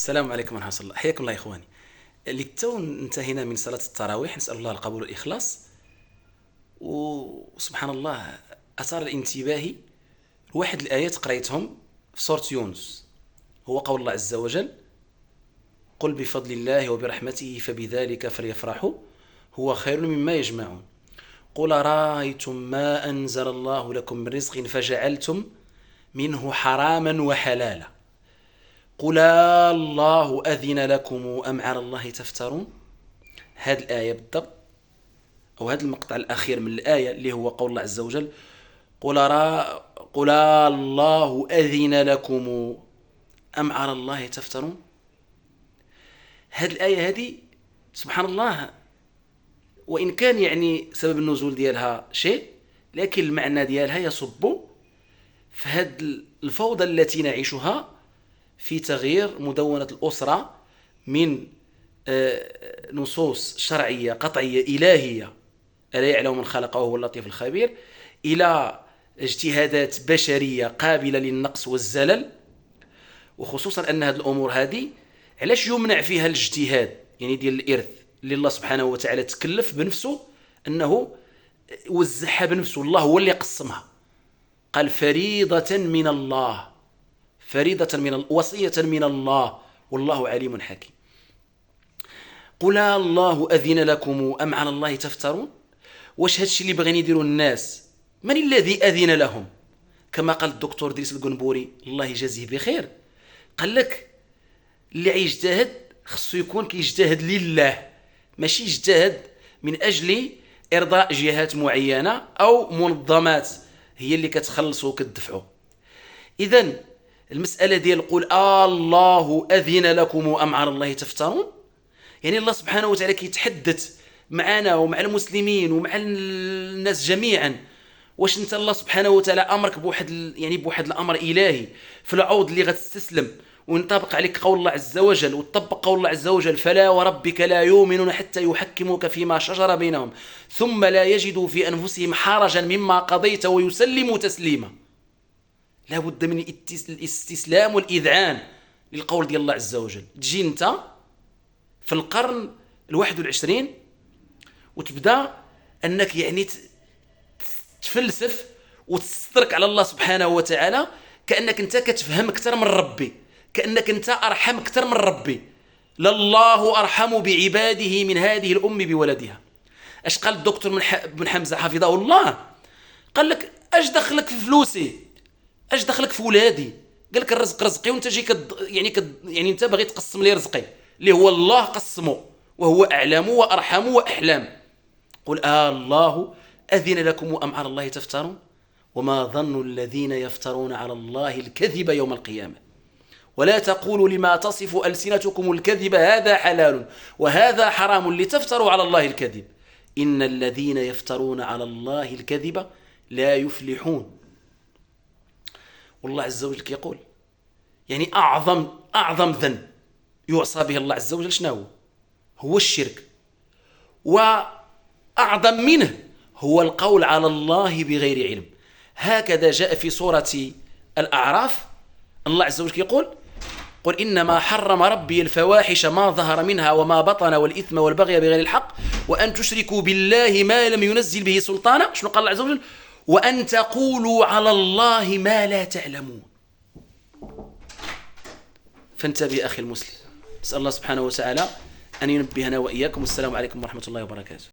السلام عليكم ورحمة الله، حياكم الله يا إخواني. اللي تو انتهينا من صلاة التراويح، نسأل الله القبول والإخلاص. وسبحان الله أثار الانتباه واحد الآيات قريتهم في سورة يونس، هو قول الله عز وجل: قل بفضل الله وبرحمته فبذلك فليفرحوا هو خير مما يجمعون. قل رأيتم ما أنزل الله لكم من رزق فجعلتم منه حراما وحلالا قل الله أذن لكم أم على الله تفترون. هذه الآية بالضبط، أو هذا المقطع الأخير من الآية اللي هو قول الله عز وجل: قل الله أذن لكم أم على الله تفترون. هذه الآية هذه سبحان الله، وإن كان يعني سبب النزول ديالها شيء، لكن المعنى ديالها يصب في هذه الفوضى التي نعيشها في تغيير مدونة الأسرة من نصوص شرعية قطعية إلهية ألا يعلم من خلق وهو اللطيف الخبير، إلى اجتهادات بشرية قابلة للنقص والزلل. وخصوصا أن هذه الأمور هذه علاش يمنع فيها الاجتهاد يعني ديال الإرث اللي الله سبحانه وتعالى تكلف بنفسه أنه وزعها بنفسه، الله هو اللي قسمها، قال فريضة من الله، فريضة من وصية من الله والله عليم حكيم. قل الله أذن لكم أم على الله تفترون. واش هادشي اللي بغين يديروا الناس من الذي أذن لهم؟ كما قال الدكتور دريس القنبوري الله يجازيه بخير، قال لك اللي عيجتهد خصو يكون كيجتهد لله، ماشي يجتهد من أجل إرضاء جهات معينة أو منظمات هي اللي كتخلصه وكتدفعه. إذن المسألة ديال قول الله أذن لكم أم على الله تفترون، يعني الله سبحانه وتعالى كيتحدث معنا ومع المسلمين ومع الناس جميعا. واش انت الله سبحانه وتعالى امرك بواحد الامر الهي في العوض اللي غتستسلم وينطبق عليك قول الله عز وجل وتطبق قول الله عز وجل: فلا وربك لا يؤمنون حتى يحكموك فيما شجر بينهم ثم لا يجدوا في انفسهم حرجا مما قضيت ويسلموا تسليما. لا بد من الاستسلام والإذعان للقول ديال الله عز وجل. تجي انت في القرن ال21 وتبدا انك يعني تفلسف وتسترك على الله سبحانه وتعالى كأنك انت كتفهم اكثر من ربي، كأنك انت ارحم اكثر من ربي. لله ارحم بعباده من هذه الام بولدها. اش قال الدكتور بن حمزه حفظه الله؟ قال لك: اش دخلك في فلوسي، اش دخلك في ولادي؟ قال لك: الرزق رزقي وانت جاي يعني انت باغي تقسم لي رزقي اللي هو الله قسمه وهو اعلم وارحم واحلام. قل الله أذن لكم أم على الله تفترون وما ظن الذين يفترون على الله الكذب يوم القيامة ولا تقولوا لما تصف ألسنتكم الكذب هذا حلال وهذا حرام لتفتروا على الله الكذب إن الذين يفترون على الله الكذب لا يفلحون. والله عز وجل يقول يعني أعظم ذنب يعصى به الله عز وجل شنو هو الشرك، وأعظم منه هو القول على الله بغير علم. هكذا جاء في سورة الأعراف الله عز وجل يقول: قل إنما حرم ربي الفواحش ما ظهر منها وما بطن والإثم والبغي بغير الحق وأن تشركوا بالله ما لم ينزل به سلطانا. شنو قال الله عز وجل؟ وأن تقولوا على الله ما لا تعلمون. فانتبه أخي المسلم، نسأل الله سبحانه وتعالى أن ينبهنا وإياكم. والسلام عليكم ورحمة الله وبركاته.